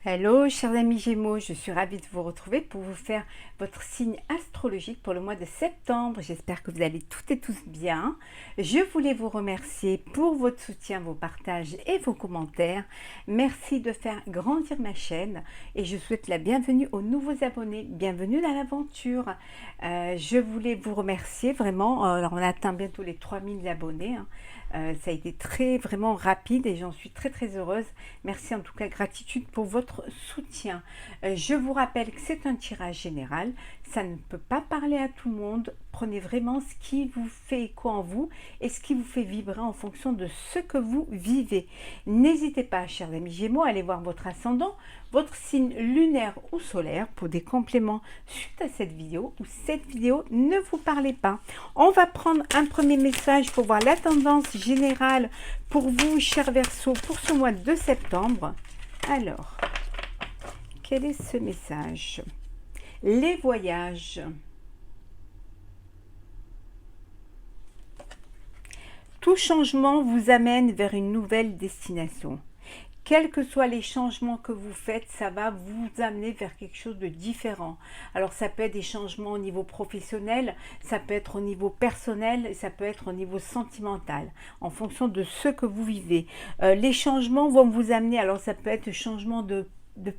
Hello chers amis Gémeaux, je suis ravie de vous retrouver pour vous faire votre signe astrologique pour le mois de septembre. J'espère que vous allez toutes et tous bien. Je voulais vous remercier pour votre soutien, vos partages et vos commentaires. Merci de faire grandir ma chaîne et je souhaite la bienvenue aux nouveaux abonnés. Bienvenue dans l'aventure. Je voulais vous remercier vraiment. Alors on atteint bientôt les 3000 abonnés. Ça a été vraiment rapide et j'en suis très heureuse. Merci en tout cas, gratitude pour votre soutien. Je vous rappelle que c'est un tirage général, ça ne peut pas parler à tout le monde. Prenez vraiment ce qui vous fait écho en vous et ce qui vous fait vibrer en fonction de ce que vous vivez. N'hésitez pas, chers amis Gémeaux, à aller voir votre ascendant, votre signe lunaire ou solaire pour des compléments suite à cette vidéo ou cette vidéo ne vous parlez pas. On va prendre un premier message pour voir la tendance générale pour vous, chers Verseaux, pour ce mois de septembre. Alors, quel est ce message? Les voyages. Tout changement vous amène vers une nouvelle destination. Quels que soient les changements que vous faites, ça va vous amener vers quelque chose de différent. Alors ça peut être des changements au niveau professionnel, ça peut être au niveau personnel, ça peut être au niveau sentimental, en fonction de ce que vous vivez. Les changements vont vous amener, alors ça peut être changement de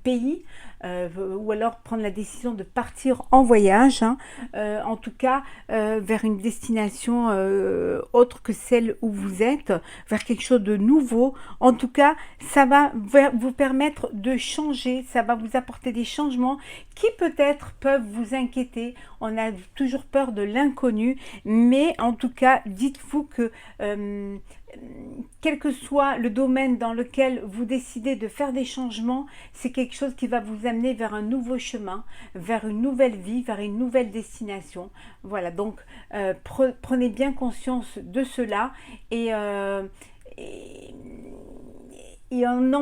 pays, ou alors prendre la décision de partir en voyage, en tout cas vers une destination autre que celle où vous êtes, vers quelque chose de nouveau. En tout cas, ça va vous permettre de changer, ça va vous apporter des changements qui peut-être peuvent vous inquiéter. On a toujours peur de l'inconnu, mais en tout cas, dites-vous que quel que soit le domaine dans lequel vous décidez de faire des changements, c'est quelque chose qui va vous amener vers un nouveau chemin, vers une nouvelle vie, vers une nouvelle destination. Voilà, donc prenez bien conscience de cela et en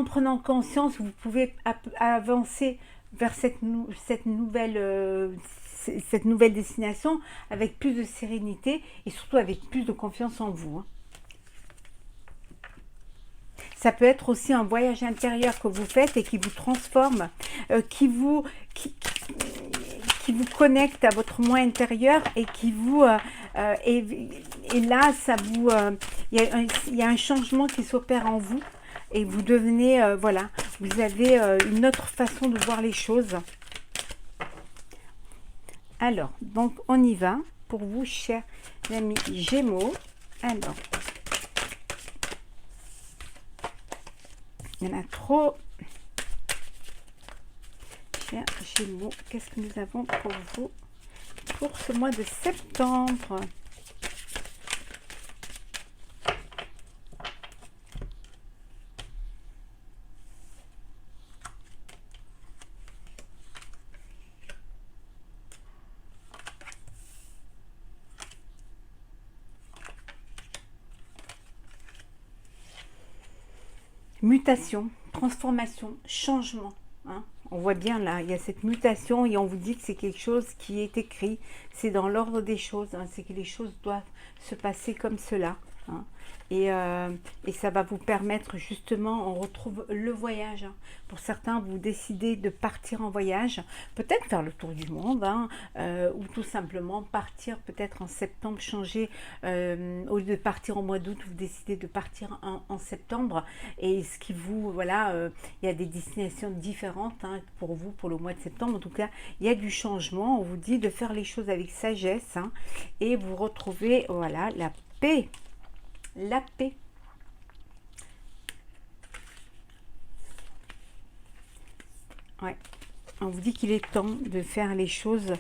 prenant conscience, vous pouvez avancer vers cette nouvelle destination avec plus de sérénité et surtout avec plus de confiance en vous. Ça peut être aussi un voyage intérieur que vous faites et qui vous transforme, qui vous connecte à votre moi intérieur et qui vous et là ça vous il y a un changement qui s'opère en vous et vous devenez voilà, vous avez une autre façon de voir les choses. Alors donc on y va pour vous, chers amis Gémeaux. Alors il y en a trop. Chers Gémeaux, qu'est-ce que nous avons pour vous pour ce mois de septembre? Mutation, transformation, changement. On voit bien là, il y a cette mutation et on vous dit que c'est quelque chose qui est écrit. C'est dans l'ordre des choses. C'est que les choses doivent se passer comme cela. Et ça va vous permettre justement, on retrouve le voyage. Pour certains, vous décidez de partir en voyage, peut-être faire le tour du monde, ou tout simplement partir peut-être en septembre, changer, au lieu de partir au mois d'août, vous décidez de partir en septembre. Et ce qui vous, voilà, il y a des destinations différentes pour vous, pour le mois de septembre. En tout cas, il y a du changement. On vous dit de faire les choses avec sagesse et vous retrouvez, voilà, la paix. La paix. Ouais. On vous dit qu'il est temps de faire les choses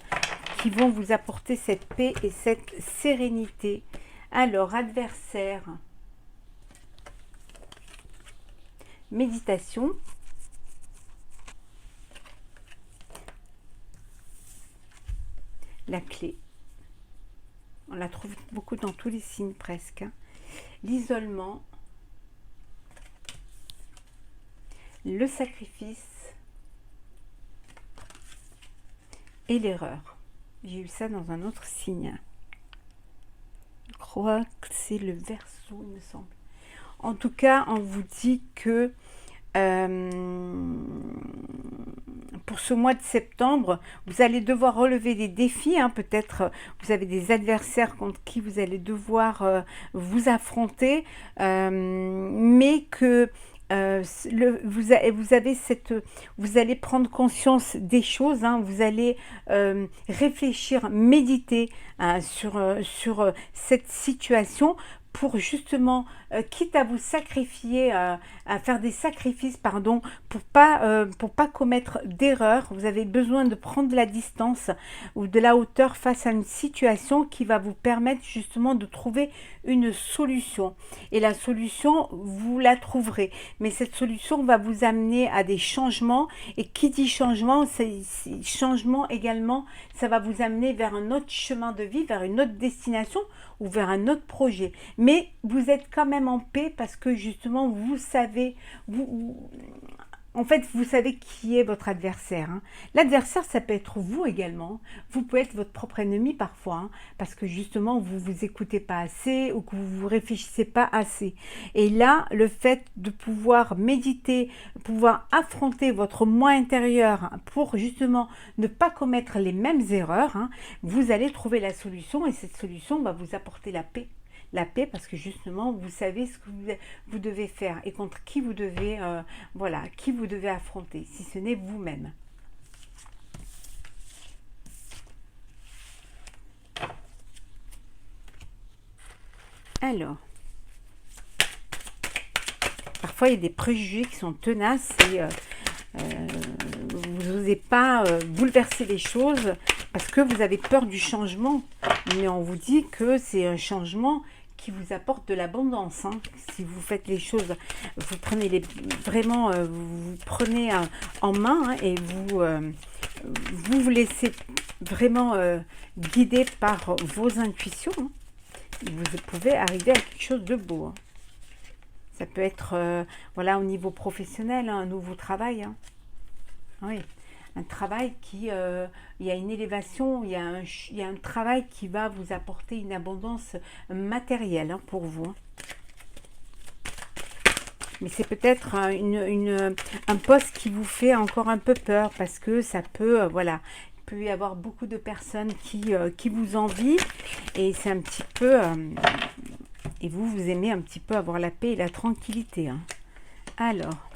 qui vont vous apporter cette paix et cette sérénité. Alors, adversaire. Méditation. La clé. On la trouve beaucoup dans tous les signes presque. L'isolement, le sacrifice et l'erreur. J'ai eu ça dans un autre signe. Je crois que c'est le Verseau, il me semble. En tout cas, on vous dit que pour ce mois de septembre, vous allez devoir relever des défis, hein, peut-être vous avez des adversaires contre qui vous allez devoir vous affronter, mais que vous allez prendre conscience des choses, hein, vous allez réfléchir, méditer hein, sur cette situation pour justement, quitte à vous sacrifier, à faire des sacrifices, pardon, pour pas commettre d'erreurs, vous avez besoin de prendre de la distance ou de la hauteur face à une situation qui va vous permettre justement de trouver une solution. Et la solution, vous la trouverez. Mais cette solution va vous amener à des changements. Et qui dit changement, changement également, ça va vous amener vers un autre chemin de vie, vers une autre destination ou vers un autre projet. Mais vous êtes quand même en paix parce que justement, vous savez, en fait, vous savez qui est votre adversaire. Hein. L'adversaire, ça peut être vous également. Vous pouvez être votre propre ennemi parfois, hein, parce que justement, vous vous écoutez pas assez ou que vous vous réfléchissez pas assez. Et là, le fait de pouvoir méditer, pouvoir affronter votre moi intérieur pour justement ne pas commettre les mêmes erreurs, hein, vous allez trouver la solution et cette solution va vous apporter la paix. La paix parce que justement vous savez ce que vous devez faire et contre qui vous devez voilà, qui vous devez affronter si ce n'est vous-même. Alors, parfois il y a des préjugés qui sont tenaces et vous n'osez pas bouleverser les choses parce que vous avez peur du changement, mais on vous dit que c'est un changement qui vous apporte de l'abondance. Hein. Si vous faites les choses, vous prenez vraiment, vous prenez en main hein, et vous laissez vraiment guider par vos intuitions. Hein. Vous pouvez arriver à quelque chose de beau. Hein. Ça peut être voilà, au niveau professionnel, hein, un nouveau travail. Hein. Oui. Un travail qui, il y a une élévation, il y a un travail qui va vous apporter une abondance matérielle hein, pour vous. Hein. Mais c'est peut-être un poste qui vous fait encore un peu peur parce que ça peut, voilà, il peut y avoir beaucoup de personnes qui vous envient et c'est un petit peu, et vous aimez un petit peu avoir la paix et la tranquillité. Hein. Alors.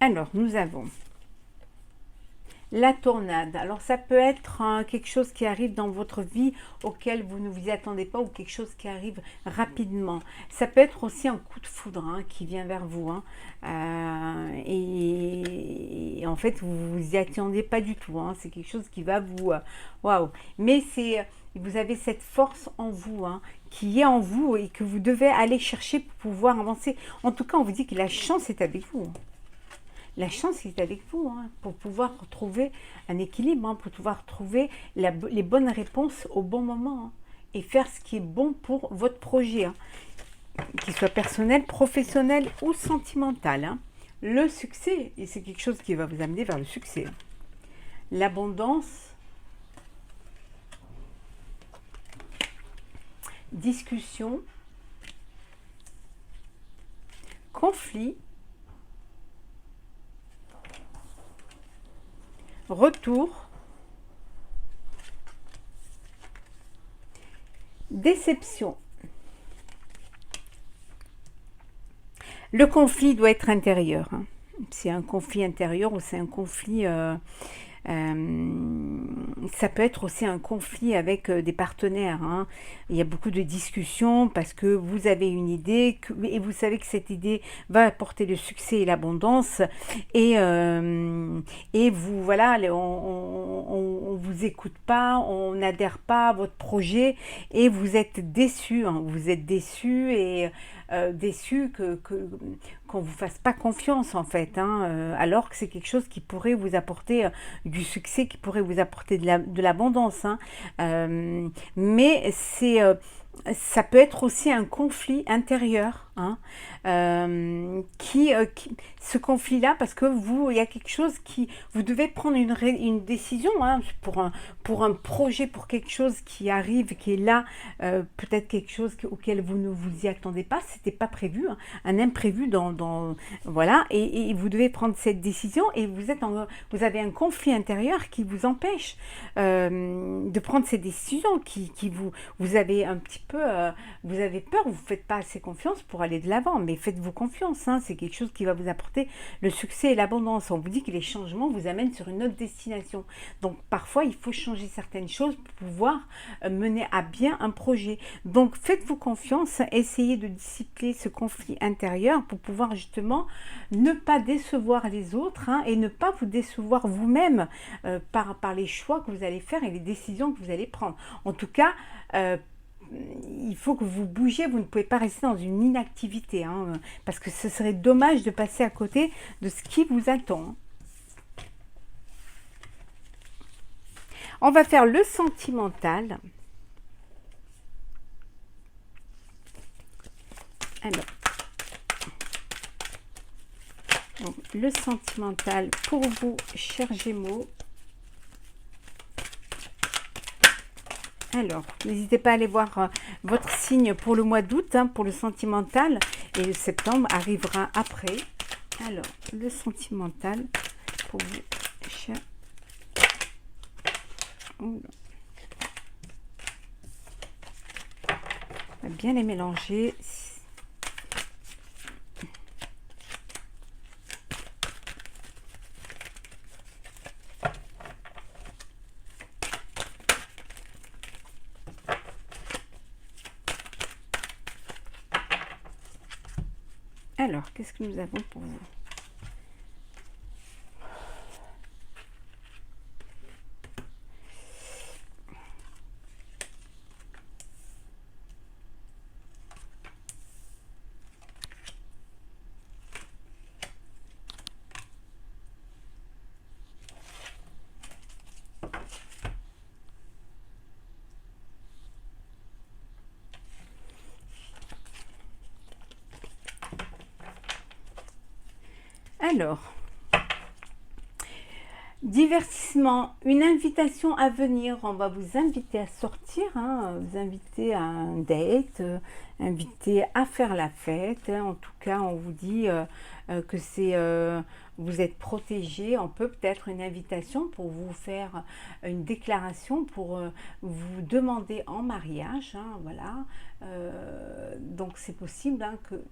Alors, nous avons la tornade. Alors, ça peut être quelque chose qui arrive dans votre vie auquel vous ne vous y attendez pas ou quelque chose qui arrive rapidement. Ça peut être aussi un coup de foudre hein, qui vient vers vous. Hein, et en fait, vous ne vous y attendez pas du tout. Hein, c'est quelque chose qui va vous... Waouh! Mais vous avez cette force en vous, hein, qui est en vous et que vous devez aller chercher pour pouvoir avancer. En tout cas, on vous dit que la chance est avec vous. La chance est avec vous hein, pour pouvoir retrouver un équilibre, hein, pour pouvoir trouver les bonnes réponses au bon moment hein, et faire ce qui est bon pour votre projet, hein, qu'il soit personnel, professionnel ou sentimental. Hein. Le succès, et c'est quelque chose qui va vous amener vers le succès. Hein. L'abondance, discussion, conflit, retour, déception. Le conflit doit être intérieur. Hein. C'est un conflit intérieur ou c'est un conflit... ça peut être aussi un conflit avec des partenaires. Hein. Il y a beaucoup de discussions parce que vous avez une idée et vous savez que cette idée va apporter le succès et l'abondance et vous voilà, on vous écoute pas, on n'adhère pas à votre projet et vous êtes déçus. Hein. Vous êtes déçus et déçu qu'on ne vous fasse pas confiance en fait, hein, alors que c'est quelque chose qui pourrait vous apporter du succès, qui pourrait vous apporter de l'abondance. Hein. Mais ça peut être aussi un conflit intérieur hein, ce conflit-là, parce que il y a quelque chose vous devez prendre une décision, hein, pour un projet, pour quelque chose qui arrive, qui est là, peut-être quelque chose auquel vous ne vous y attendez pas, c'était pas prévu, hein, un imprévu voilà, et vous devez prendre cette décision, et vous avez un conflit intérieur qui vous empêche de prendre ces décisions, vous avez un petit peu, vous avez peur, vous ne faites pas assez confiance pour aller de l'avant, mais faites-vous confiance, hein, c'est quelque chose qui va vous apporter le succès et l'abondance. On vous dit que les changements vous amènent sur une autre destination. Donc parfois, il faut changer certaines choses pour pouvoir mener à bien un projet. Donc faites-vous confiance, essayez de dissiper ce conflit intérieur pour pouvoir justement ne pas décevoir les autres, hein, et ne pas vous décevoir vous-même par les choix que vous allez faire et les décisions que vous allez prendre. En tout cas, il faut que vous bougiez, vous ne pouvez pas rester dans une inactivité, hein, parce que ce serait dommage de passer à côté de ce qui vous attend. On va faire le sentimental. Alors, donc, le sentimental pour vous, chers Gémeaux. Alors, n'hésitez pas à aller voir votre signe pour le mois d'août, hein, pour le sentimental, et le septembre arrivera après. Alors, le sentimental pour vous, chers. On va bien les mélanger. Alors, qu'est-ce que nous avons pour vous? Alors, divertissement, une invitation à venir, on va vous inviter à sortir, hein, vous inviter à un date, inviter à faire la fête, hein. En tout cas, on vous dit que vous êtes protégé. On peut peut-être une invitation pour vous faire une déclaration, pour vous demander en mariage, hein, voilà. Donc c'est possible, hein, que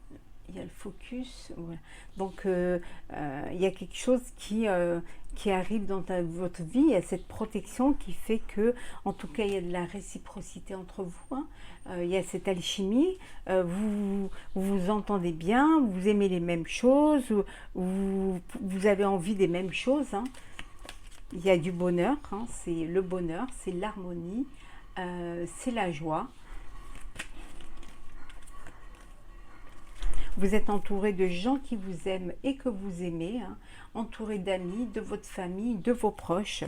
il y a le focus, voilà. Donc il y a quelque chose qui arrive dans votre vie, il y a cette protection qui fait que, en tout cas, il y a de la réciprocité entre vous, hein. Il y a cette alchimie, vous entendez bien, vous aimez les mêmes choses, vous avez envie des mêmes choses, hein. Il y a du bonheur, hein, c'est le bonheur, c'est l'harmonie, c'est la joie. Vous êtes entouré de gens qui vous aiment et que vous aimez, hein, entouré d'amis, de votre famille, de vos proches.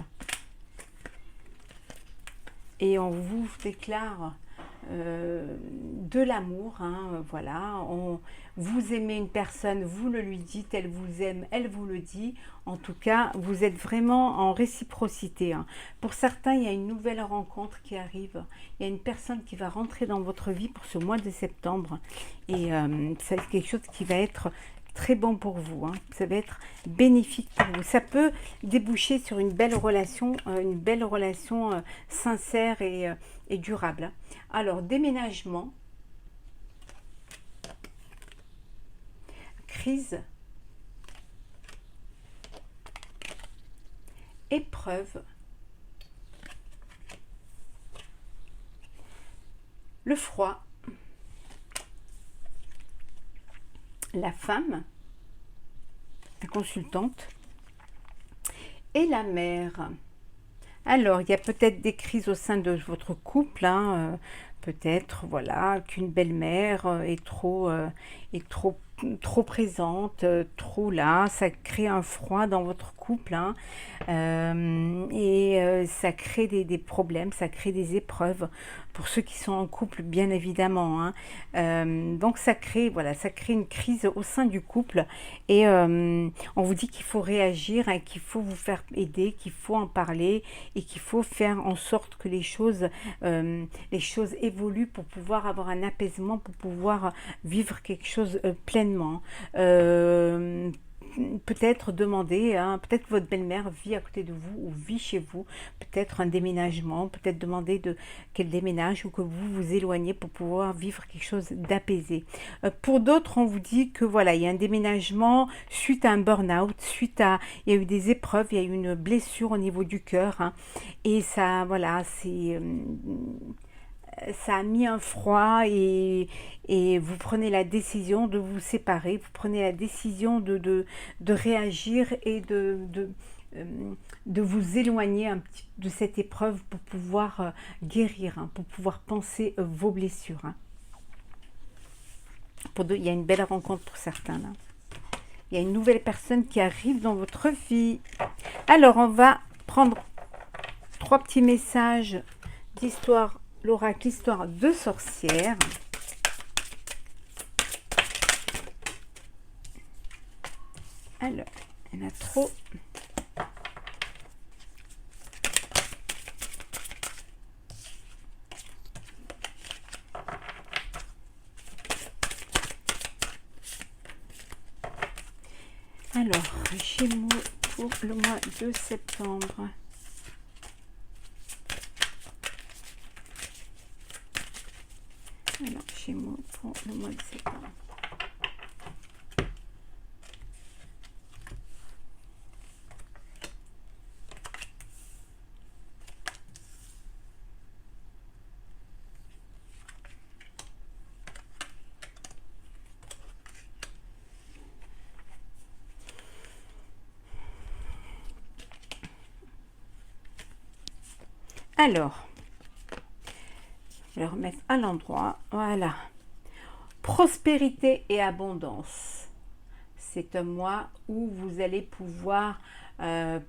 Et on vous déclare de l'amour, hein, voilà. Vous aimez une personne, vous le lui dites, elle vous aime, elle vous le dit. En tout cas, vous êtes vraiment en réciprocité, hein. Pour certains, il y a une nouvelle rencontre qui arrive. Il y a une personne qui va rentrer dans votre vie pour ce mois de septembre. Et c'est quelque chose qui va être très bon pour vous, hein. Ça va être bénéfique pour vous. Ça peut déboucher sur une belle relation sincère et durable. Alors, déménagement, crise, épreuve, le froid, la femme, la consultante et la mère. Alors, il y a peut-être des crises au sein de votre couple, hein, peut-être, voilà, qu'une belle-mère est trop trop présente, trop là, ça crée un froid dans votre couple, hein, ça crée des problèmes, ça crée des épreuves pour ceux qui sont en couple, bien évidemment, hein. Donc ça crée, voilà, ça crée une crise au sein du couple et on vous dit qu'il faut réagir, hein, qu'il faut vous faire aider, qu'il faut en parler et qu'il faut faire en sorte que les choses évoluent pour pouvoir avoir un apaisement, pour pouvoir vivre quelque chose pleinement. Peut-être demander, hein, peut-être votre belle-mère vit à côté de vous ou vit chez vous, peut-être un déménagement, peut-être demander qu'elle déménage ou que vous vous éloignez pour pouvoir vivre quelque chose d'apaisé. Pour d'autres, on vous dit que voilà, il y a un déménagement suite à un burn-out, il y a eu des épreuves, il y a eu une blessure au niveau du cœur, hein, et ça, voilà, ça a mis un froid et vous prenez la décision de vous séparer, vous prenez la décision de réagir et de vous éloigner un petit de cette épreuve pour pouvoir guérir, hein, pour pouvoir penser vos blessures. Hein. Il y a une belle rencontre pour certains là. Il y a une nouvelle personne qui arrive dans votre vie. Alors, on va prendre 3 petits messages d'histoire. L'oracle, histoire de sorcière. Alors, il y en a trop. Alors, Gémeaux pour le mois de septembre. Alors, Gémeaux pour le mois de septembre. Alors, je vais le remettre à l'endroit. Voilà. Prospérité et abondance. C'est un mois où vous allez pouvoir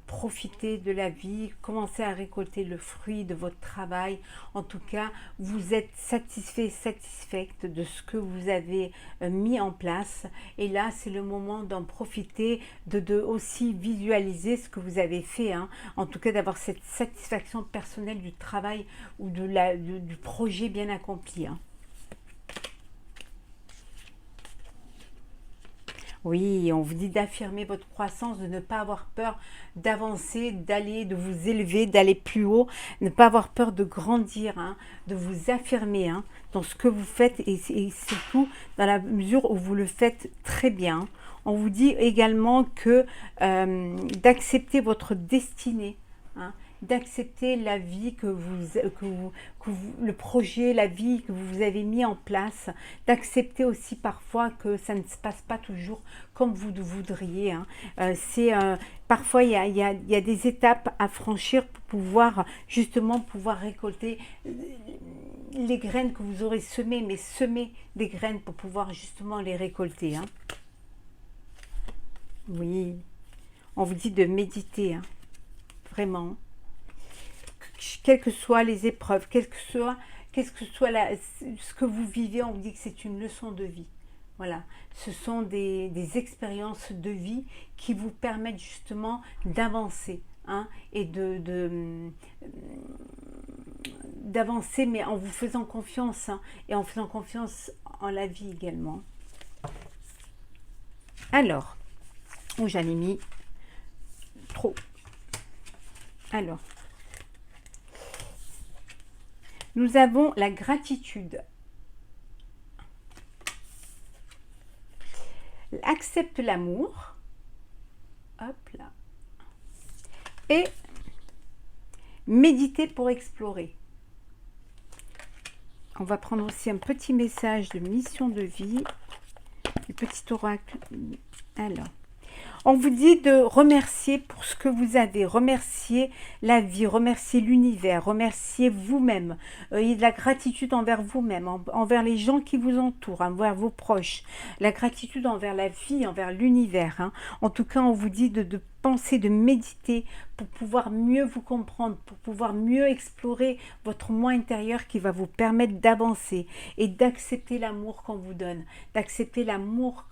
profiter de la vie, commencer à récolter le fruit de votre travail. En tout cas, vous êtes satisfaite de ce que vous avez mis en place. Et là, c'est le moment d'en profiter, de aussi visualiser ce que vous avez fait. Hein. En tout cas, d'avoir cette satisfaction personnelle du travail ou du projet bien accompli. Hein. Oui, on vous dit d'affirmer votre croissance, de ne pas avoir peur d'avancer, de vous élever, d'aller plus haut, ne pas avoir peur de grandir, hein, de vous affirmer hein, dans ce que vous faites et surtout dans la mesure où vous le faites très bien. On vous dit également que d'accepter votre destinée, hein, d'accepter la vie le projet, la vie que vous avez mis en place, d'accepter aussi parfois que ça ne se passe pas toujours comme vous voudriez. Hein. Parfois, il y a des étapes à franchir pour pouvoir justement récolter les graines que vous aurez semées, mais semer des graines pour pouvoir justement les récolter. Hein. Oui, on vous dit de méditer, hein, vraiment. Quelles que soient les épreuves, quel que soit ce que vous vivez, on vous dit que c'est une leçon de vie. Voilà, ce sont des expériences de vie qui vous permettent justement d'avancer hein, et d'avancer, mais en vous faisant confiance hein, et en faisant confiance en la vie également. Alors, où j'en ai mis trop. Alors, nous avons la gratitude. Accepte l'amour. Hop là. Et méditer pour explorer. On va prendre aussi un petit message de mission de vie. Du petit oracle. Alors, On vous dit de remercier pour ce que vous avez, remercier la vie, remercier l'univers, remercier vous-même. Il y a de la gratitude envers vous-même, envers les gens qui vous entourent, envers vos proches. La gratitude envers la vie, envers l'univers, hein. En tout cas, on vous dit de penser, de méditer pour pouvoir mieux vous comprendre, pour pouvoir mieux explorer votre moi intérieur qui va vous permettre d'avancer et d'accepter l'amour qu'on vous donne, d'accepter l'amour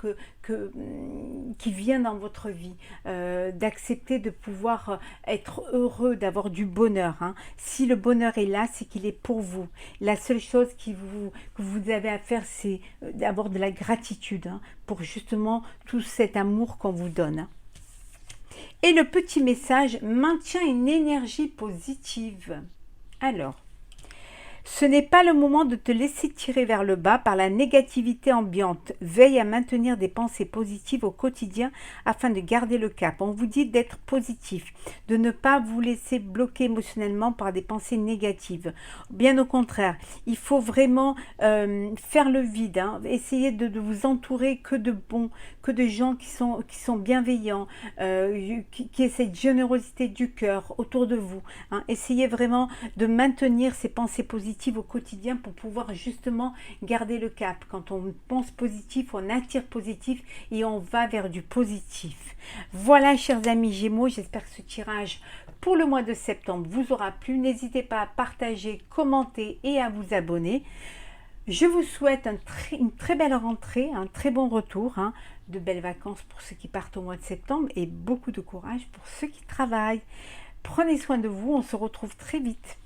qui vient dans votre vie, d'accepter de pouvoir être heureux, d'avoir du bonheur, hein. Si le bonheur est là, c'est qu'il est pour vous. La seule chose que vous avez à faire, c'est d'avoir de la gratitude, hein, pour justement tout cet amour qu'on vous donne, hein. Et le petit message maintient une énergie positive. Alors, ce n'est pas le moment de te laisser tirer vers le bas par la négativité ambiante. Veille à maintenir des pensées positives au quotidien afin de garder le cap. On vous dit d'être positif, de ne pas vous laisser bloquer émotionnellement par des pensées négatives. Bien au contraire, il faut vraiment faire le vide, hein. Essayez de vous entourer que de bons, que de gens qui sont bienveillants, qui aient cette générosité du cœur autour de vous, hein. Essayez vraiment de maintenir ces pensées positives au quotidien pour pouvoir justement garder le cap. Quand on pense positif, on attire positif et on va vers du positif. Voilà, chers amis Gémeaux, j'espère que ce tirage pour le mois de septembre vous aura plu. N'hésitez pas à partager, commenter et à vous abonner. Je vous souhaite une très belle rentrée, un très bon retour, hein, de belles vacances pour ceux qui partent au mois de septembre et beaucoup de courage pour ceux qui travaillent. Prenez soin de vous, on se retrouve très vite.